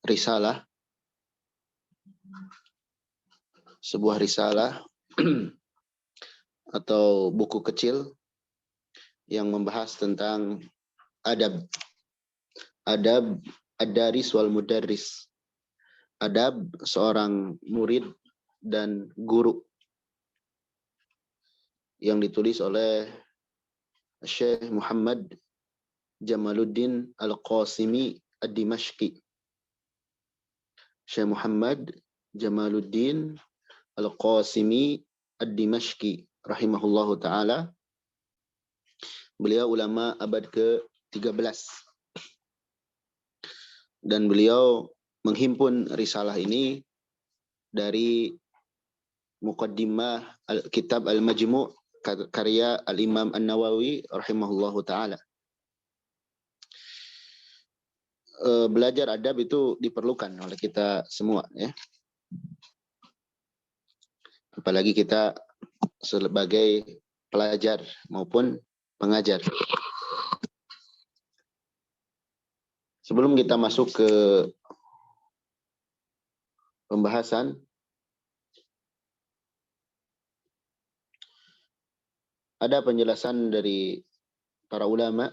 risalah, sebuah risalah atau buku kecil yang membahas tentang adab, ad-daris wal mudarris, adab seorang murid dan guru, yang ditulis oleh Syekh Muhammad Jamaluddin Al-Qasimi Ad-Dimashqi. Syekh Muhammad Jamaluddin Al-Qasimi Ad-Dimashqi rahimahullahu ta'ala. Beliau ulama abad ke-13. Dan beliau menghimpun risalah ini dari Muqaddimah Kitab Al-Majmu' karya Al-Imam An-Nawawi rahimahullahu ta'ala. Belajar adab itu diperlukan oleh kita semua, ya. Apalagi kita sebagai pelajar maupun pengajar. Sebelum kita masuk ke pembahasan, ada penjelasan dari para ulama,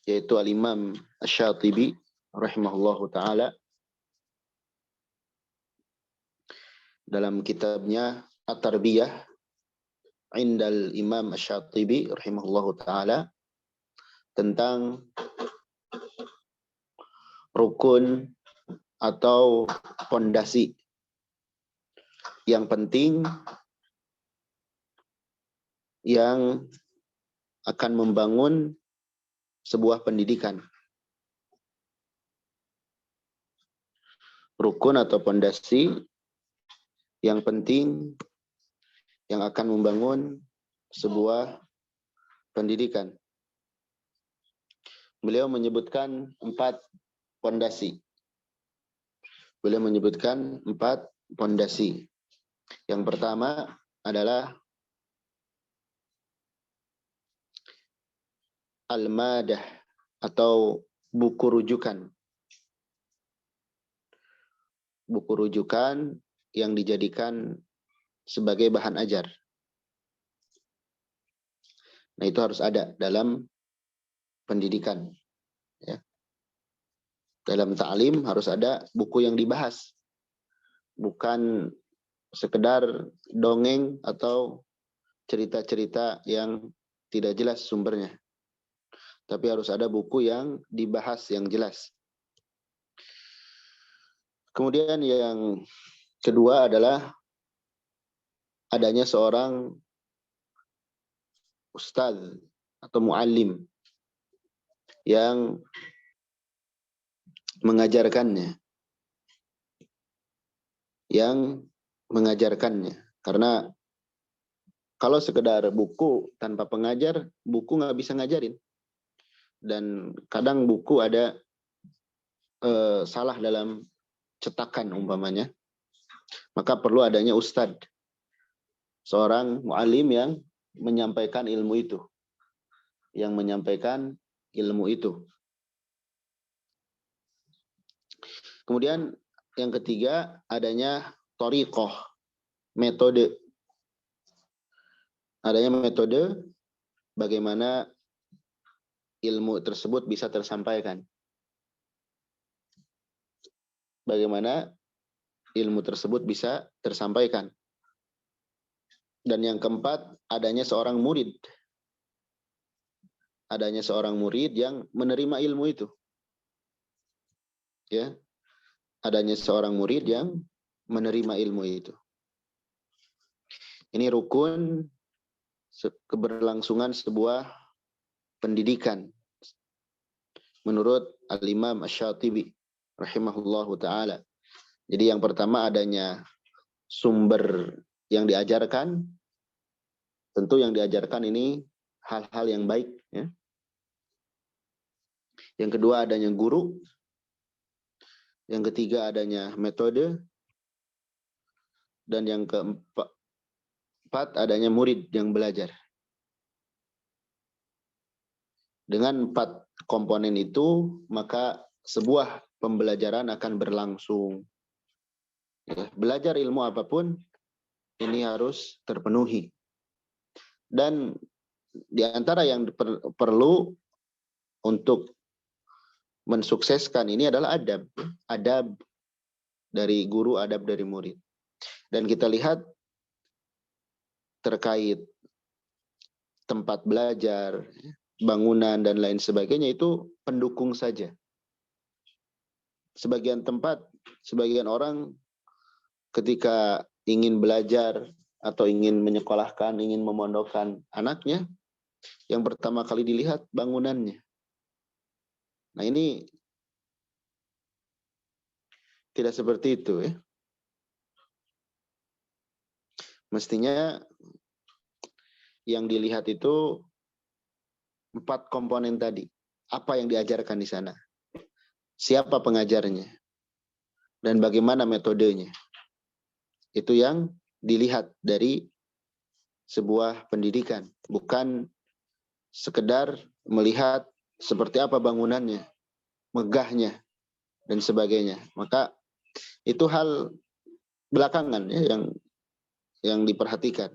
yaitu Al-Imam Asy-Syatibi rahimahullahu ta'ala dalam kitabnya At-Tarbiyah Indal Imam Asy-Syatibi rahimahullahu ta'ala tentang rukun atau pondasi yang penting yang akan membangun sebuah pendidikan. Rukun atau pondasi yang penting yang akan membangun sebuah pendidikan. Beliau menyebutkan 4 pondasi. Beliau menyebutkan 4 pondasi. Yang pertama adalah al-madah atau buku rujukan. Buku rujukan yang dijadikan sebagai bahan ajar. Nah, itu harus ada dalam pendidikan, ya. Dalam ta'lim harus ada buku yang dibahas. Bukan sekedar dongeng atau cerita-cerita yang tidak jelas sumbernya. Tapi harus ada buku yang dibahas yang jelas. Kemudian yang kedua adalah adanya seorang ustadz atau muallim yang mengajarkannya. Karena kalau sekedar buku tanpa pengajar, buku nggak bisa ngajarin. Dan kadang buku ada salah dalam cetakan umpamanya. Maka perlu adanya ustadz, seorang muallim yang menyampaikan ilmu itu. Kemudian yang ketiga adanya thariqah, metode. Adanya metode bagaimana ilmu tersebut bisa tersampaikan. Bagaimana ilmu tersebut bisa tersampaikan. Dan yang keempat, adanya seorang murid. Adanya seorang murid yang menerima ilmu itu. Ya. Adanya seorang murid yang menerima ilmu itu. Ini rukun keberlangsungan sebuah pendidikan menurut Al-Imam Asy-Syatibi rahimahullahu ta'ala. Jadi yang pertama adanya sumber yang diajarkan. Tentu yang diajarkan ini hal-hal yang baik, ya. Yang kedua adanya guru. Yang ketiga adanya metode. Dan yang keempat adanya murid yang belajar. Dengan 4 komponen itu, maka sebuah pembelajaran akan berlangsung. Ya, belajar ilmu apapun ini harus terpenuhi. Dan di antara yang perlu untuk mensukseskan ini adalah adab. Adab dari guru, adab dari murid. Dan kita lihat terkait tempat belajar, bangunan, dan lain sebagainya itu pendukung saja. Sebagian tempat, sebagian orang ketika ingin belajar atau ingin menyekolahkan, ingin memondokkan anaknya, yang pertama kali dilihat bangunannya. Nah ini tidak seperti itu ya. Mestinya yang dilihat itu 4 komponen tadi. Apa yang diajarkan di sana? Siapa pengajarnya? Dan bagaimana metodenya? Itu yang dilihat dari sebuah pendidikan. Bukan sekedar melihat seperti apa bangunannya, megahnya, dan sebagainya. Maka itu hal belakangan ya, yang diperhatikan.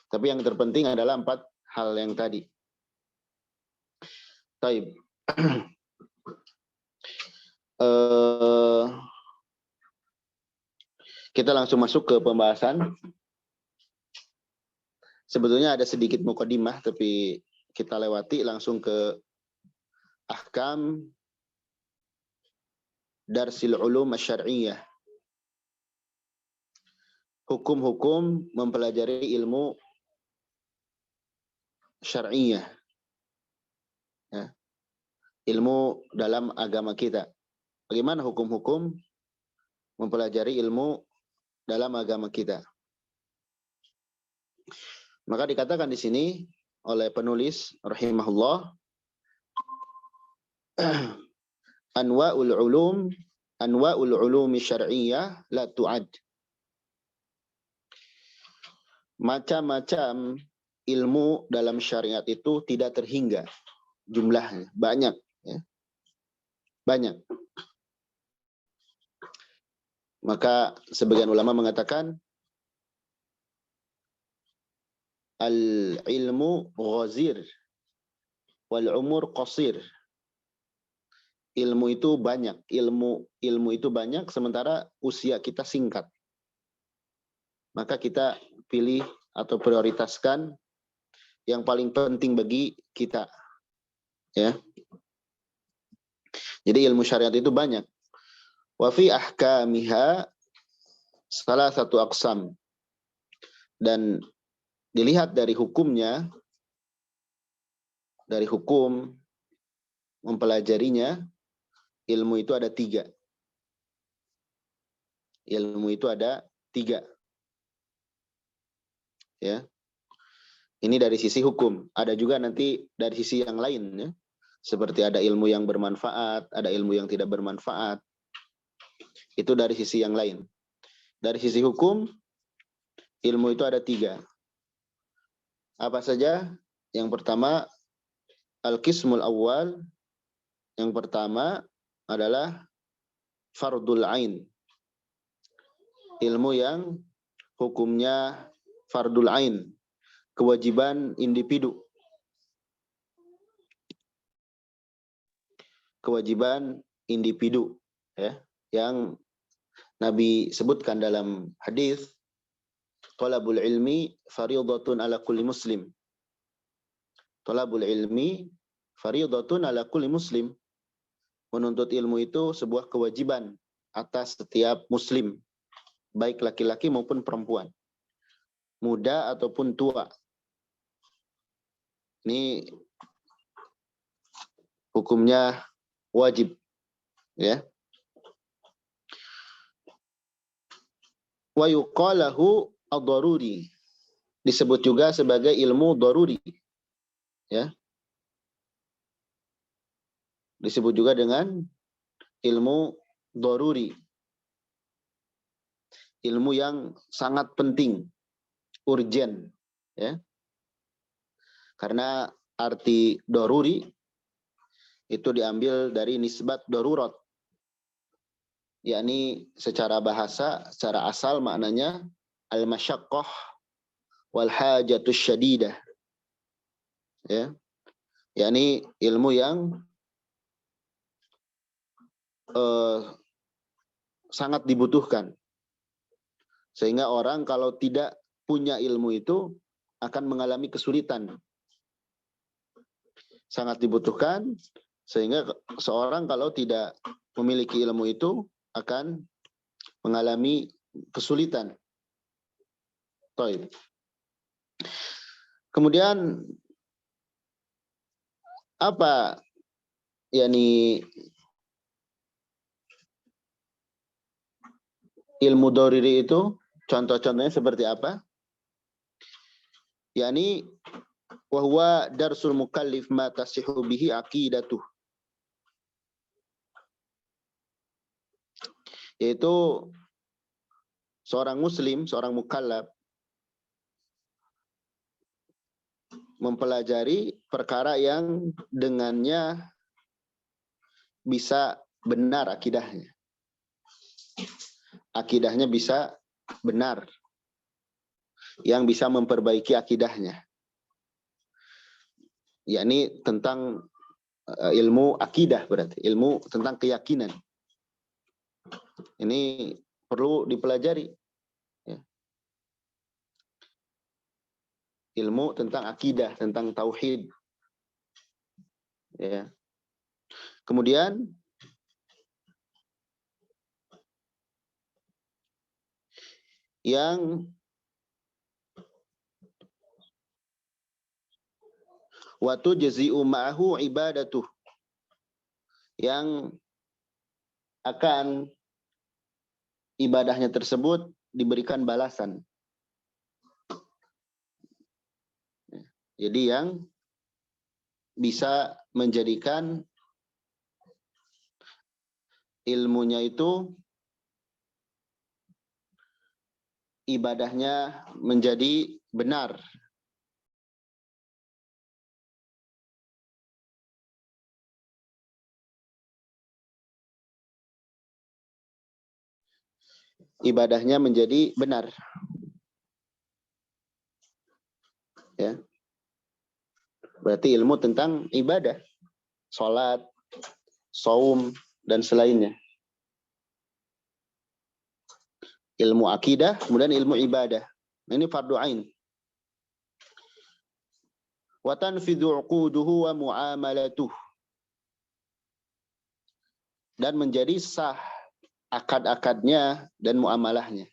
Tapi yang terpenting adalah 4 hal yang tadi. Taib. Kita langsung masuk ke pembahasan. Sebetulnya ada sedikit mukadimah, tapi kita lewati langsung ke ahkam darsil ulum asy-syar'iyyah. Hukum-hukum mempelajari ilmu syar'iyyah. Ya. Ilmu dalam agama kita. Bagaimana hukum-hukum mempelajari ilmu dalam agama kita? Maka dikatakan di sini oleh penulis rahimahullah, anwa'ul ulumi syar'iyyah la tu'ad. Macam-macam ilmu dalam syariat itu tidak terhingga jumlahnya, banyak ya. Banyak. Maka sebagian ulama mengatakan al-ilmu ghazir wal umur qasir. Ilmu itu banyak, ilmu itu banyak sementara usia kita singkat. Maka kita pilih atau prioritaskan yang paling penting bagi kita. Ya. Jadi ilmu syariat itu banyak. Wa fi ahkamiha salah satu aqsam. Dan dilihat dari hukumnya, dari hukum mempelajarinya, ilmu itu ada 3. Ilmu itu ada 3. Ya. Ini dari sisi hukum. Ada juga nanti dari sisi yang lain ya. Seperti ada ilmu yang bermanfaat, ada ilmu yang tidak bermanfaat. Itu dari sisi yang lain. Dari sisi hukum, ilmu itu ada 3. Apa saja? Yang pertama, al-qismul awal. Yang pertama adalah fardul ain. Ilmu yang hukumnya fardul ain. Kewajiban individu. Kewajiban individu ya, yang Nabi sebutkan dalam hadis, talabul ilmi fardhatun ala kulli muslim. Talabul ilmi fardhatun ala kulli muslim. Menuntut ilmu itu sebuah kewajiban atas setiap muslim, baik laki-laki maupun perempuan, muda ataupun tua. Ini hukumnya wajib ya. Wa yuqalahu ad-daruri. Disebut juga sebagai ilmu daruri. Ya. Disebut juga dengan ilmu daruri. Ilmu yang sangat penting, urgen ya. Karena arti daruri itu diambil dari nisbat darurat, yakni secara bahasa, secara asal maknanya al-masyaqqah wal hajatus syadidah, ya, yakni ilmu yang sangat dibutuhkan, sehingga orang kalau tidak punya ilmu itu akan mengalami kesulitan. Sangat dibutuhkan, sehingga seorang kalau tidak memiliki ilmu itu akan mengalami kesulitan. Baik. Kemudian apa yakni ilmu doriri itu? Contoh-contohnya seperti apa? Yakni wa huwa darsul mukallif ma tasihu bihi aqidatuh. Yaitu seorang muslim, seorang mukallaf mempelajari perkara yang dengannya bisa benar akidahnya. Akidahnya bisa benar, yang bisa memperbaiki akidahnya. Yakni tentang ilmu akidah, berarti ilmu tentang keyakinan. Ini perlu dipelajari. Ya. Ilmu tentang akidah, tentang tauhid. Ya. Kemudian yang watu jazi'u ma'ahu ibadatuh, yang akan ibadahnya tersebut diberikan balasan. Jadi yang bisa menjadikan ilmunya itu ibadahnya menjadi benar. Ibadahnya menjadi benar. Ya. Berarti ilmu tentang ibadah, sholat, saum, dan selainnya. Ilmu akidah, kemudian ilmu ibadah. Ini fardu ain. Wa tanfidhu uquduhu wa muamalatuh. Dan menjadi sah akad-akadnya dan muamalahnya.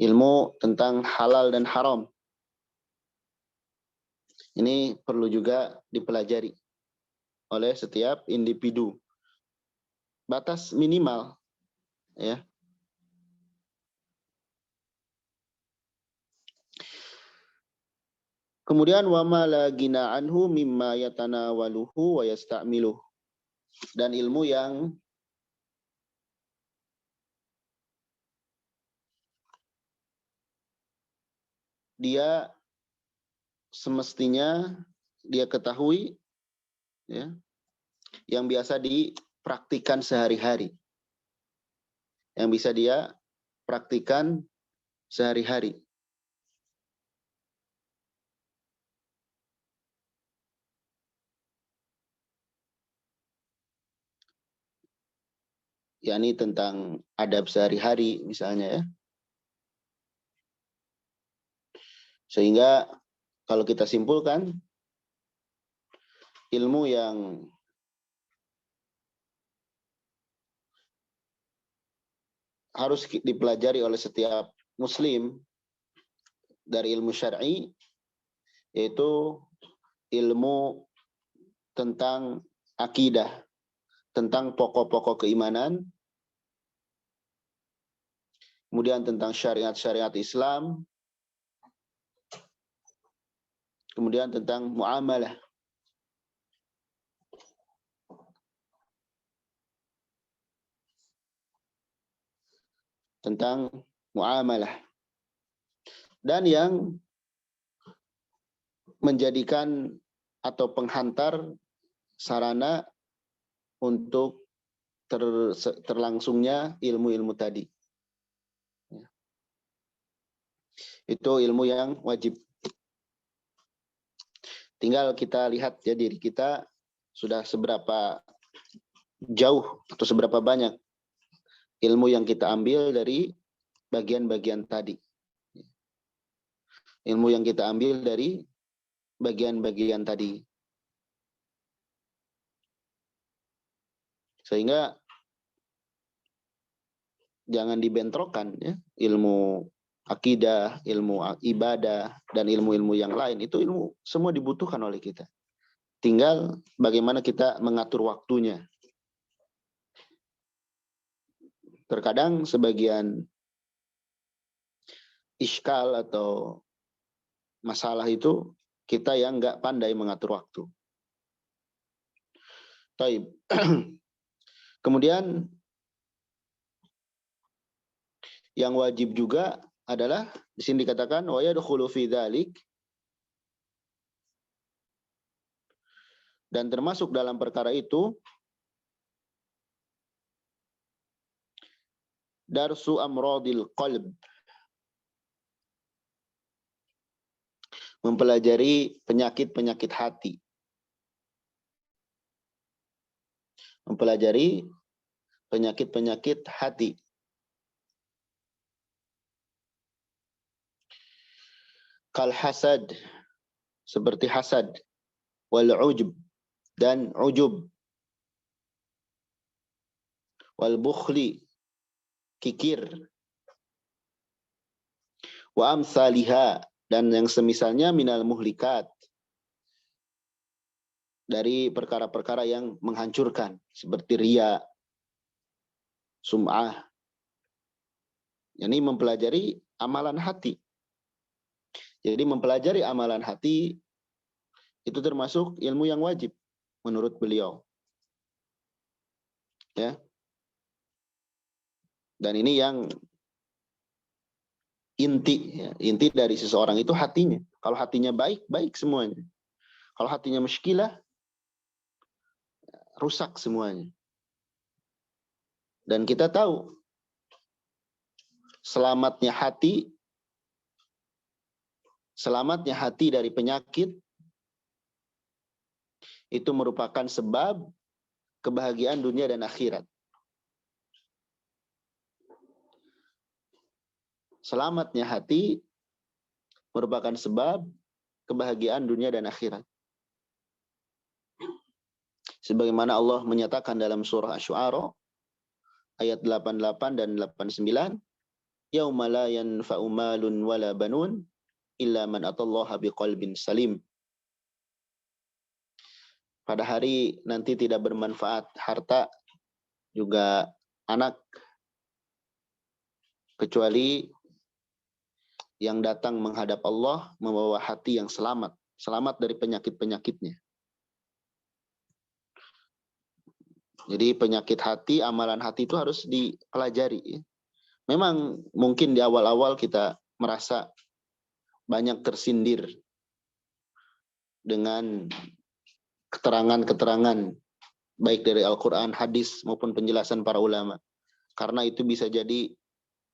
Ilmu tentang halal dan haram. Ini perlu juga dipelajari oleh setiap individu. Batas minimal, ya. Kemudian wa ma la gina anhu mimma yatanawaluhu wa yasta'miluh. Dan ilmu yang dia semestinya dia ketahui, ya, yang biasa dipraktikkan sehari-hari, yang bisa dia praktikkan sehari-hari. Yakni tentang adab sehari-hari misalnya, ya. Sehingga kalau kita simpulkan, ilmu yang harus dipelajari oleh setiap muslim dari ilmu syar'i, yaitu ilmu tentang akidah, tentang pokok-pokok keimanan, kemudian tentang syariat-syariat Islam, kemudian tentang muamalah. Tentang muamalah. Dan yang menjadikan atau penghantar sarana untuk terlangsungnya ilmu-ilmu tadi. Itu ilmu yang wajib. Tinggal kita lihat ya diri kita sudah seberapa jauh atau seberapa banyak ilmu yang kita ambil dari bagian-bagian tadi. Ilmu yang kita ambil dari bagian-bagian tadi. Sehingga jangan dibentrokan ya, ilmu akidah, ilmu ibadah, dan ilmu-ilmu yang lain. Itu ilmu semua dibutuhkan oleh kita. Tinggal bagaimana kita mengatur waktunya. Terkadang sebagian iskal atau masalah itu kita yang nggak pandai mengatur waktu. Taib. Kemudian yang wajib juga adalah di sini dikatakan wa yadkhulu fi dzalik, dan termasuk dalam perkara itu darsu amradil qalb, mempelajari penyakit-penyakit hati. Mempelajari penyakit-penyakit hati. Kal hasad, seperti hasad, wal ujub, dan ujub, wal bukhli, kikir, wa amsaliha, dan yang semisalnya minal muhlikat, dari perkara-perkara yang menghancurkan seperti riya, sum'ah. Ini mempelajari amalan hati. Jadi mempelajari amalan hati itu termasuk ilmu yang wajib menurut beliau. Ya. Dan ini yang inti, ya. Inti dari seseorang itu hatinya. Kalau hatinya baik, baik semuanya. Kalau hatinya muskilah, rusak semuanya. Dan kita tahu selamatnya hati dari penyakit itu merupakan sebab kebahagiaan dunia dan akhirat. Selamatnya hati merupakan sebab kebahagiaan dunia dan akhirat. Sebagaimana Allah menyatakan dalam surah Asy-Syu'ara ayat 88 dan 89, yauma la yanfa'u malun wala banun illa man atallaha biqalbin salim. Pada hari nanti tidak bermanfaat harta juga anak kecuali yang datang menghadap Allah membawa hati yang selamat dari penyakit-penyakitnya. Jadi penyakit hati, amalan hati itu harus dipelajari. Memang mungkin di awal-awal kita merasa banyak tersindir dengan keterangan-keterangan baik dari Al-Quran, hadis maupun penjelasan para ulama. Karena itu bisa jadi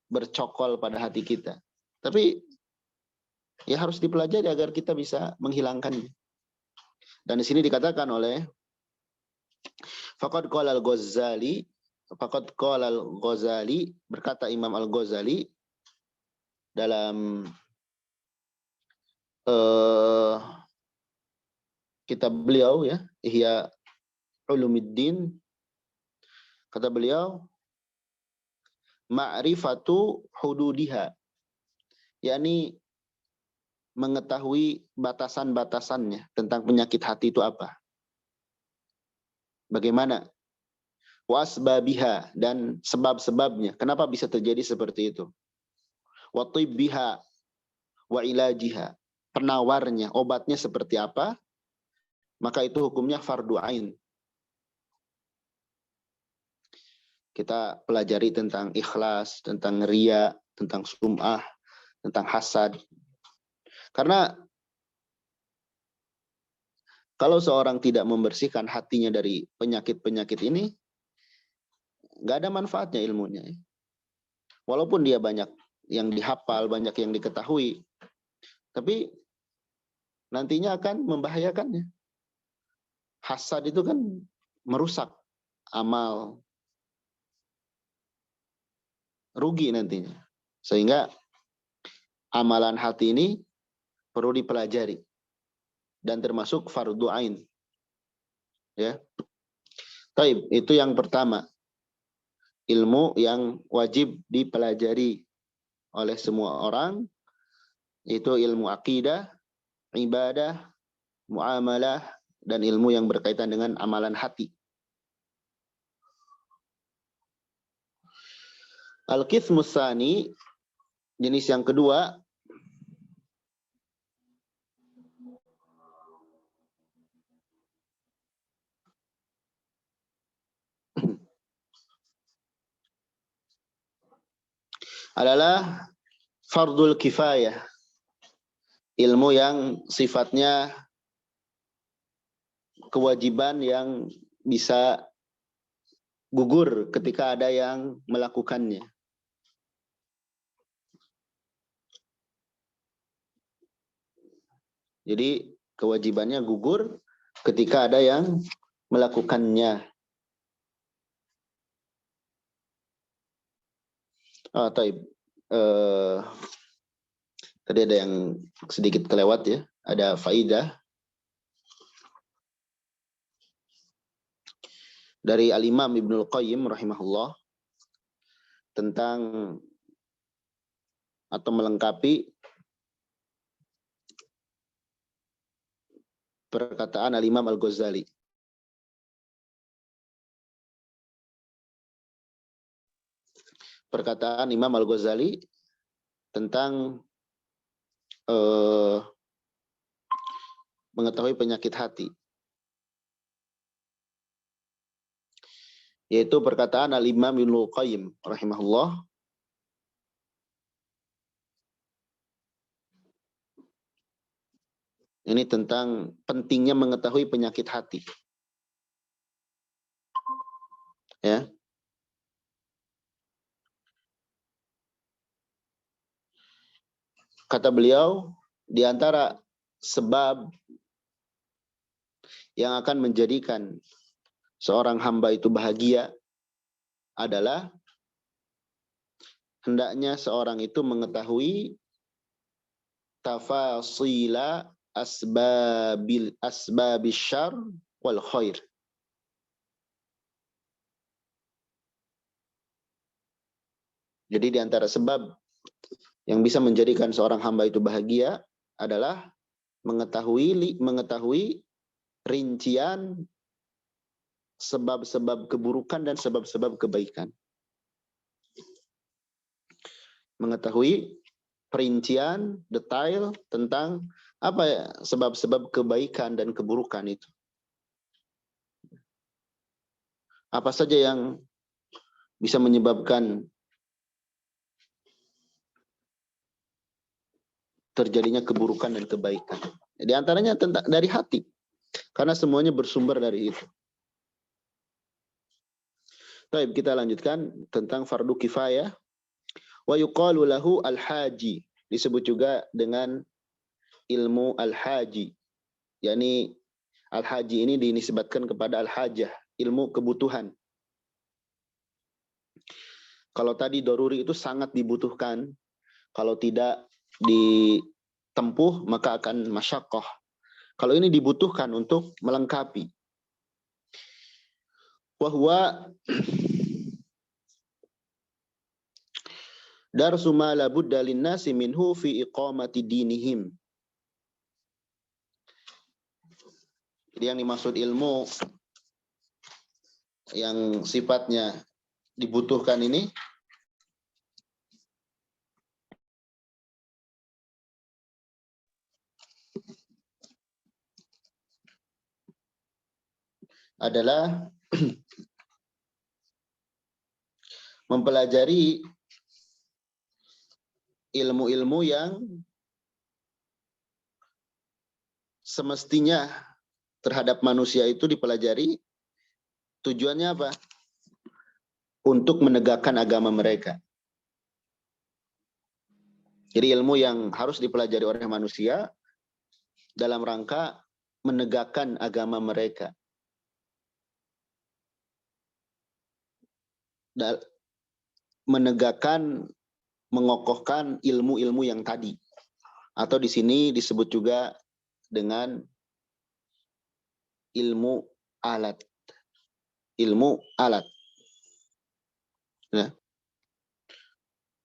bercokol pada hati kita. Tapi ya harus dipelajari agar kita bisa menghilangkannya. Dan di sini dikatakan oleh Faqad qala al-Ghazali, berkata Imam Al-Ghazali dalam kitab beliau ya, Ihya Ulumuddin, kata beliau ma'rifatu hududiha, yakni mengetahui batasan-batasannya tentang penyakit hati itu apa. Bagaimana? Wasbabiha, dan sebab-sebabnya. Kenapa bisa terjadi seperti itu? Wa tibbiha wa ilajiha. Penawarnya, obatnya seperti apa? Maka itu hukumnya fardu ain. Kita pelajari tentang ikhlas, tentang riya, tentang sum'ah, tentang hasad. Karena Kalau seorang tidak membersihkan hatinya dari penyakit-penyakit ini, nggak ada manfaatnya ilmunya. Walaupun dia banyak yang dihafal, banyak yang diketahui, tapi nantinya akan membahayakannya. Hasad itu kan merusak amal, rugi nantinya. Sehingga amalan hati ini perlu dipelajari dan termasuk fardu ain. Ya. Taib, itu yang pertama. Ilmu yang wajib dipelajari oleh semua orang, itu ilmu akidah, ibadah, muamalah, dan ilmu yang berkaitan dengan amalan hati. Al-qismus tsani, jenis yang kedua, adalah fardul kifayah. Ilmu yang sifatnya kewajiban yang bisa gugur ketika ada yang melakukannya. Jadi kewajibannya gugur ketika ada yang melakukannya. Taib. Tadi ada yang sedikit kelewat ya. Ada faidah dari Al-Imam Ibnul Qayyim rahimahullah tentang atau melengkapi perkataan Al-Imam Al-Ghazali. Perkataan Imam Al-Ghazali tentang mengetahui penyakit hati. Yaitu perkataan Al-Imam Ibnul Qayyim rahimahullah ini tentang pentingnya mengetahui penyakit hati. Ya. Kata beliau, di antara sebab yang akan menjadikan seorang hamba itu bahagia adalah hendaknya seorang itu mengetahui tafasila asbabil syarr wal khair. Jadi di antara sebab yang bisa menjadikan seorang hamba itu bahagia adalah mengetahui rincian sebab-sebab keburukan dan sebab-sebab kebaikan. Mengetahui perincian, detail tentang apa ya sebab-sebab kebaikan dan keburukan itu. Apa saja yang bisa menyebabkan terjadinya keburukan dan kebaikan. Di antaranya tentang dari hati. Karena semuanya bersumber dari itu. Baik, kita lanjutkan tentang fardu kifayah. Wa yuqalu lahu al-haji. Disebut juga dengan ilmu al-haji. Yani al-haji ini dinisbatkan kepada al-hajah, ilmu kebutuhan. Kalau tadi daruri itu sangat dibutuhkan. Kalau tidak ditempuh maka akan masyaqqah. Kalau ini dibutuhkan untuk melengkapi. Wahwa darsu ma la budda linnasi minhu fi iqamati dinihim. Jadi yang dimaksud ilmu yang sifatnya dibutuhkan ini adalah mempelajari ilmu-ilmu yang semestinya terhadap manusia itu dipelajari, tujuannya apa? Untuk menegakkan agama mereka. Jadi ilmu yang harus dipelajari oleh manusia dalam rangka menegakkan agama mereka. Menegakkan, mengokohkan ilmu-ilmu yang tadi. Atau di sini disebut juga dengan ilmu alat. Ilmu alat. Nah,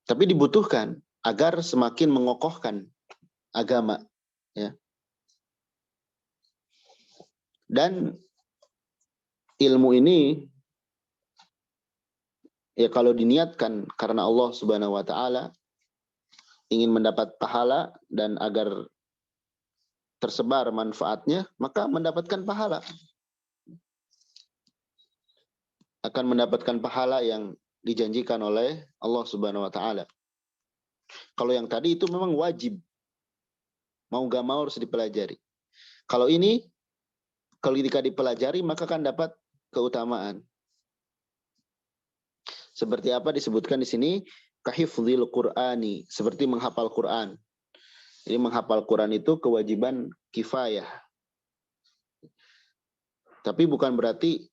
tapi dibutuhkan agar semakin mengokohkan agama. Ya. Dan ilmu ini ya kalau diniatkan karena Allah Subhanahu wa taala, ingin mendapat pahala dan agar tersebar manfaatnya, maka mendapatkan pahala. Akan mendapatkan pahala yang dijanjikan oleh Allah Subhanahu wa taala. Kalau yang tadi itu memang wajib. Mau gak mau harus dipelajari. Kalau ini, kalau jika dipelajari maka akan dapat keutamaan. Seperti apa disebutkan di sini? Kahifdzil Qur'ani, seperti menghafal Quran. Jadi menghafal Quran itu kewajiban kifayah. Tapi bukan berarti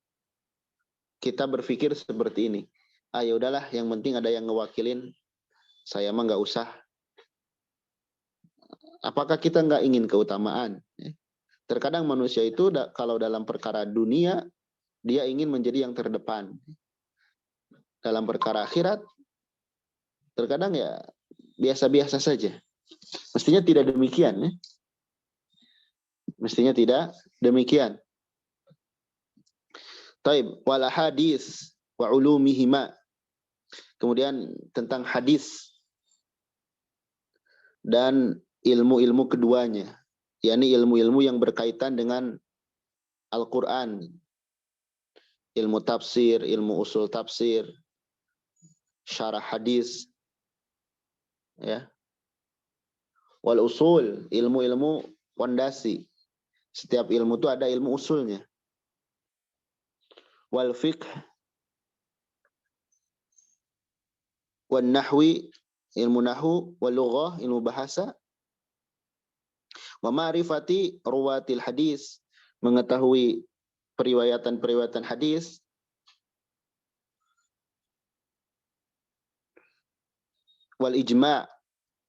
kita berpikir seperti ini. Ah ya udahlah, yang penting ada yang ngewakilin, saya mah nggak usah. Apakah kita nggak ingin keutamaan? Terkadang manusia itu kalau dalam perkara dunia, dia ingin menjadi yang terdepan. Dalam perkara akhirat, terkadang ya biasa-biasa saja. Mestinya tidak demikian. Ya? Mestinya tidak demikian. Taib, wal hadis wa ulumihima. Kemudian tentang hadis dan ilmu-ilmu keduanya, yakni ilmu-ilmu yang berkaitan dengan Al-Quran, ilmu tafsir, ilmu usul tafsir, syarah hadis, ya. Wal usul, ilmu-ilmu fondasi. Setiap ilmu itu ada ilmu usulnya. Wal fiqh, wal nahwi, ilmu nahu, wal lughah, ilmu bahasa, wa ma'rifati ruwatil hadis, mengetahui periwayatan-periwayatan hadis, wal ijma',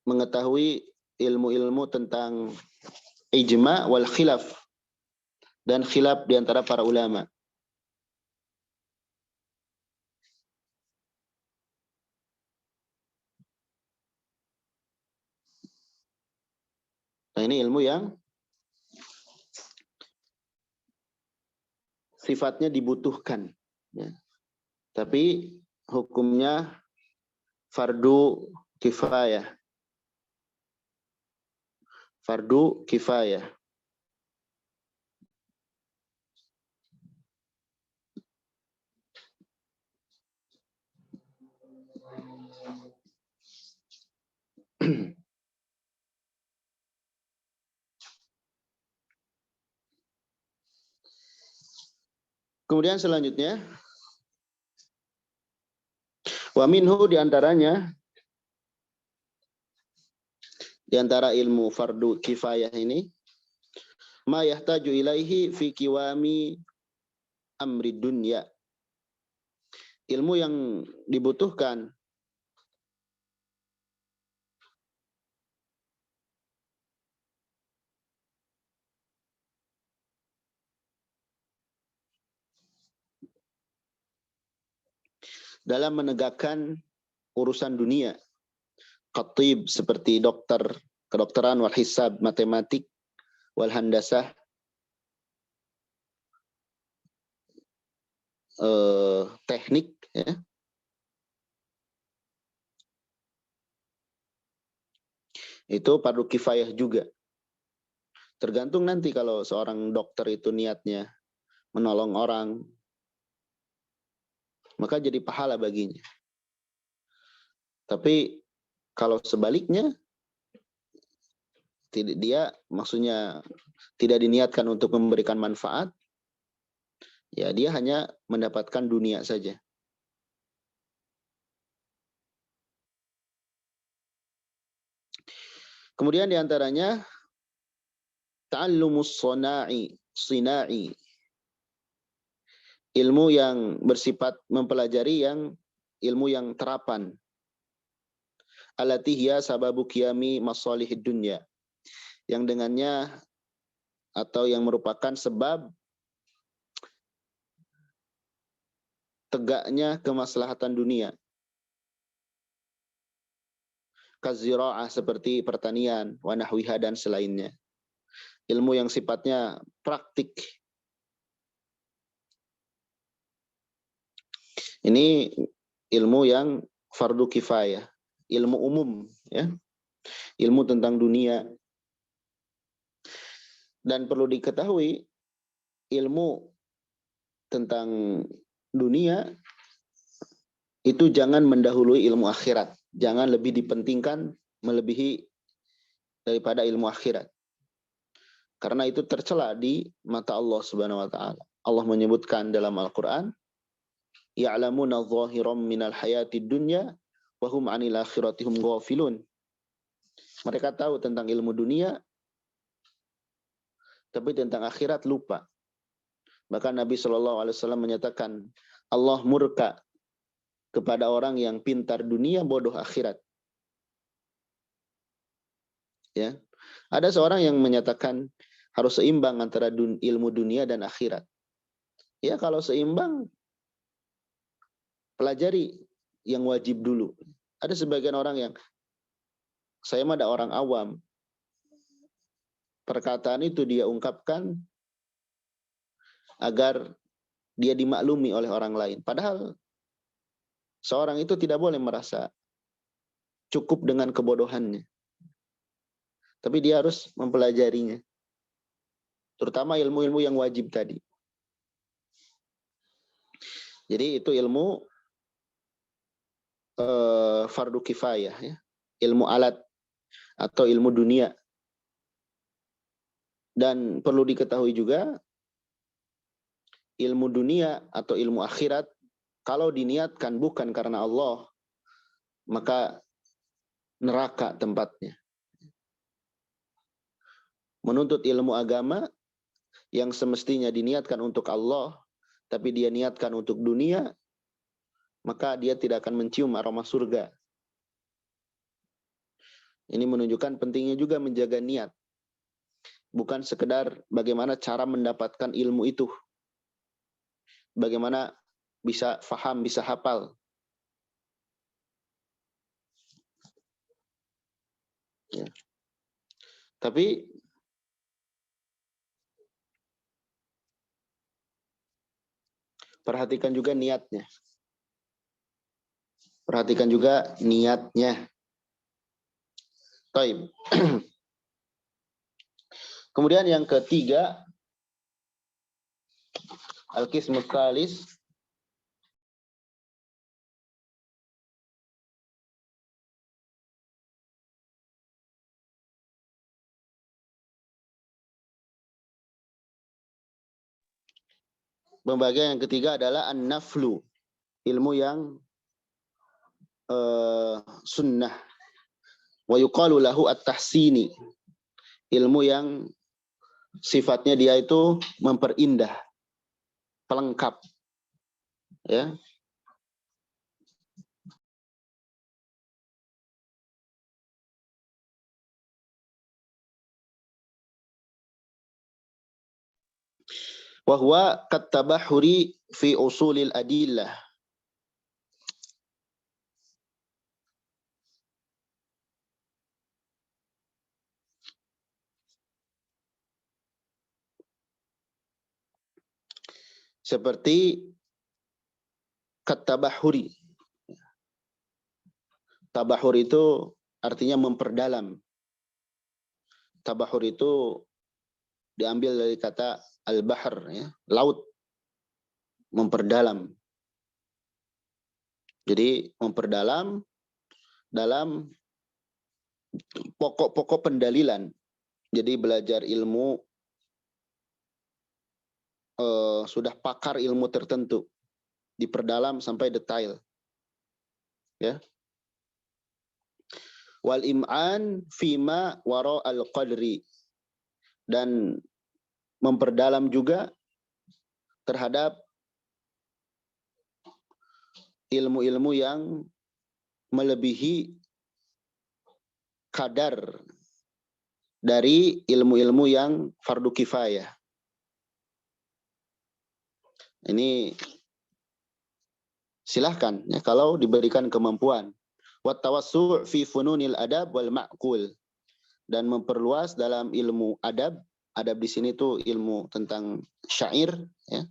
mengetahui ilmu-ilmu tentang ijma' wal khilaf, dan khilaf di antara para ulama. Nah, ini ilmu yang sifatnya dibutuhkan, ya. Tapi hukumnya fardu kifayah. Fardu kifayah. Kemudian selanjutnya, wa minhu diantaranya, diantara ilmu fardu kifayah ini, ma yahtaju ilaihi fi kiwami amri dunya. Ilmu yang dibutuhkan dalam menegakkan urusan dunia. Khatib seperti dokter, kedokteran, wal hisab, matematik, wal handasah, teknik, ya. Itu fardu kifayah juga. Tergantung nanti kalau seorang dokter itu niatnya menolong orang, maka jadi pahala baginya. Tapi kalau sebaliknya, dia maksudnya tidak diniatkan untuk memberikan manfaat, ya dia hanya mendapatkan dunia saja. Kemudian diantaranya ta'allumus sina'i, ilmu yang bersifat mempelajari, yang ilmu yang terapan. Allati hiya sababu qiyami masalihid dunya, yang dengannya atau yang merupakan sebab tegaknya kemaslahatan dunia. Kazira'ah, seperti pertanian, wa nahwiha, dan selainnya. Ilmu yang sifatnya praktik. Ini ilmu yang fardu kifayah, ilmu umum, ya. Ilmu tentang dunia. Dan perlu diketahui, ilmu tentang dunia itu jangan mendahului ilmu akhirat. Jangan lebih dipentingkan melebihi daripada ilmu akhirat. Karena itu tercela di mata Allah Subhanahu wa taala. Allah menyebutkan dalam Al-Qur'an, ya'lamuna dhahiran minal hayatid dunya wa hum 'anil akhirati hum ghafilun. Mereka tahu tentang ilmu dunia, tapi tentang akhirat lupa. Bahkan Nabi SAW menyatakan, Allah murka kepada orang yang pintar dunia, bodoh akhirat. Ya, ada seorang yang menyatakan harus seimbang antara ilmu dunia dan akhirat. Ya, kalau seimbang, pelajari yang wajib dulu. Ada sebagian orang yang, saya mah ada orang awam, perkataan itu dia ungkapkan agar dia dimaklumi oleh orang lain. Padahal seorang itu tidak boleh merasa cukup dengan kebodohannya. Tapi dia harus mempelajarinya. Terutama ilmu-ilmu yang wajib tadi. Jadi itu ilmu fardu kifayah, ya. Ilmu alat atau ilmu dunia. Dan perlu diketahui juga, ilmu dunia atau ilmu akhirat, kalau diniatkan bukan karena Allah, maka neraka tempatnya. Menuntut ilmu agama yang semestinya diniatkan untuk Allah, tapi dia niatkan untuk dunia, maka dia tidak akan mencium aroma surga. Ini menunjukkan pentingnya juga menjaga niat. Bukan sekedar bagaimana cara mendapatkan ilmu itu. Bagaimana bisa faham, bisa hafal. Ya. Tapi perhatikan juga niatnya. Perhatikan juga niatnya. Taib. Kemudian yang ketiga, al-qismus tsalis, pembagian yang ketiga adalah an-naflu, ilmu yang sunnah. Wa yuqalu lahu at-tahsini, ilmu yang sifatnya dia itu memperindah, pelengkap, ya. Wa huwa kat-tabahhuri fi usulil adillah, seperti kat-tabahhuri. Tabahur itu artinya memperdalam. Tabahur itu diambil dari kata al-bahr, ya, laut, memperdalam. Jadi memperdalam dalam pokok-pokok pendalilan, Jadi belajar ilmu sudah pakar ilmu tertentu, diperdalam sampai detail. Ya. Wal im'an fima wara al-qadri, dan memperdalam juga terhadap ilmu-ilmu yang melebihi kadar dari ilmu-ilmu yang fardu kifayah. Ini silahkan ya, kalau diberikan kemampuan. Wat tawassu' fi fununil adab wal ma'qul, dan memperluas dalam ilmu adab. Adab di sini tuh ilmu tentang syair, ya.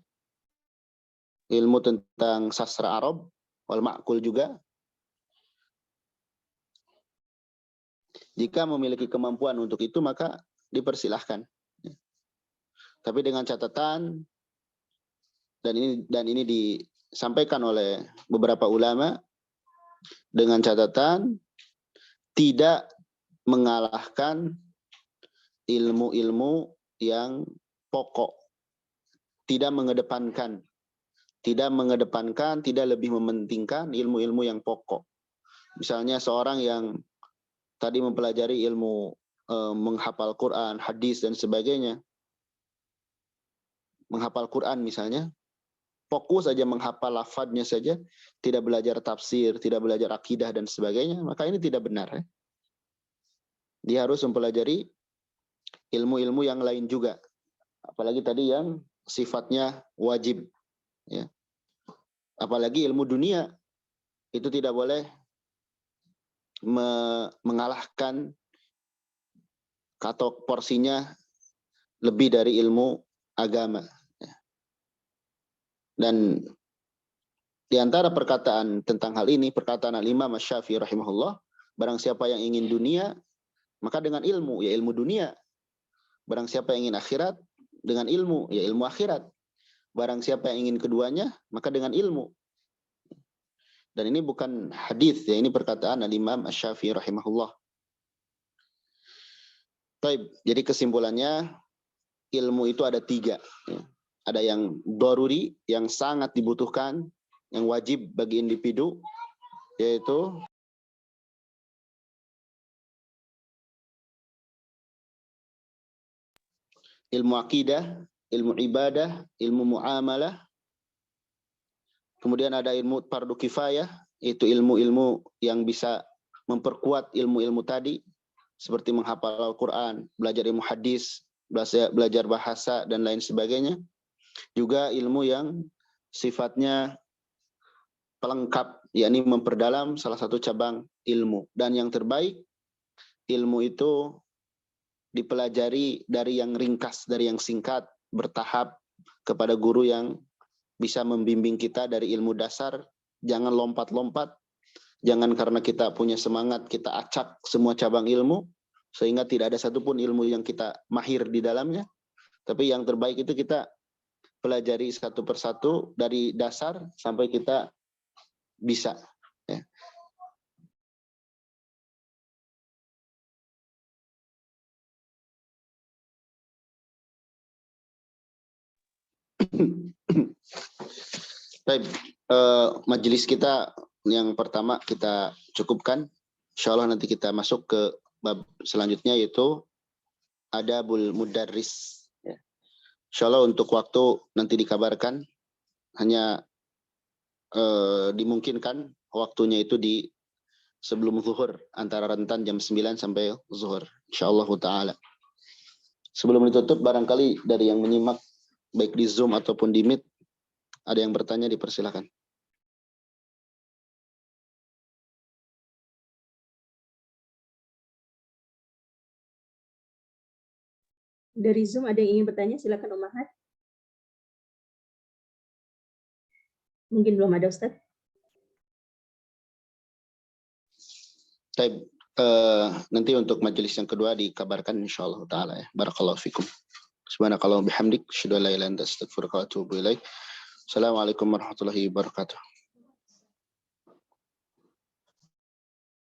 Ilmu tentang sastra Arab, wal ma'qul juga. Jika memiliki kemampuan untuk itu maka dipersilahkan. Tapi dengan catatan, dan ini disampaikan oleh beberapa ulama, dengan catatan tidak mengalahkan ilmu-ilmu yang pokok, tidak mengedepankan, tidak lebih mementingkan ilmu-ilmu yang pokok. Misalnya seorang yang tadi mempelajari ilmu menghafal Quran, hadis dan sebagainya, menghafal Quran misalnya, fokus saja menghafal lafadznya saja, tidak belajar tafsir, tidak belajar akidah dan sebagainya, maka ini tidak benar. Ya. Dia harus mempelajari ilmu-ilmu yang lain juga, apalagi tadi yang sifatnya wajib. Ya. Apalagi ilmu dunia, itu tidak boleh mengalahkan atau porsinya lebih dari ilmu agama. Dan di antara perkataan tentang hal ini, perkataan Al-Imam Asy-Syafi'i rahimahullah, barang siapa yang ingin dunia, maka dengan ilmu, ya ilmu dunia. Barang siapa yang ingin akhirat, dengan ilmu, ya ilmu akhirat. Barang siapa yang ingin keduanya, maka dengan ilmu. Dan ini bukan hadis, ya ini perkataan Al-Imam Asy-Syafi'i rahimahullah. Baik, jadi kesimpulannya, ilmu itu ada 3. Ya. Ada yang daruri, yang sangat dibutuhkan, yang wajib bagi individu, yaitu ilmu akidah, ilmu ibadah, ilmu muamalah. Kemudian ada ilmu fardu kifayah, yaitu ilmu-ilmu yang bisa memperkuat ilmu-ilmu tadi, seperti menghafal Al-Quran, belajar ilmu hadis, belajar bahasa, dan lain sebagainya. Juga ilmu yang sifatnya pelengkap, yakni memperdalam salah satu cabang ilmu. Dan yang terbaik, ilmu itu dipelajari dari yang ringkas, dari yang singkat, bertahap, kepada guru yang bisa membimbing kita dari ilmu dasar. Jangan lompat-lompat, jangan karena kita punya semangat, kita acak semua cabang ilmu, sehingga tidak ada satupun ilmu yang kita mahir di dalamnya. Tapi yang terbaik itu kita pelajari satu persatu dari dasar sampai kita bisa. Ya. Baik, majelis kita yang pertama kita cukupkan. Insya Allah nanti kita masuk ke bab selanjutnya, yaitu Adabul Mudarris. Ya. Insya Allah untuk waktu nanti dikabarkan, hanya dimungkinkan waktunya itu di sebelum zuhur, antara rentan jam 9 sampai zuhur. Insya Allah ta'ala. Sebelum ditutup, barangkali dari yang menyimak baik di Zoom ataupun di Meet, ada yang bertanya, dipersilakan. Dari Zoom ada yang ingin bertanya, silakan Om Ahad. Mungkin belum ada, Ustaz. Baik, nanti untuk majelis yang kedua dikabarkan insyaallah taala ya. Barakallahu fikum. Subhanakallah bihamdik, asyhadu an la ilaha illa anta astaghfiruka wa atubu ilaik. Assalamualaikum warahmatullahi wabarakatuh.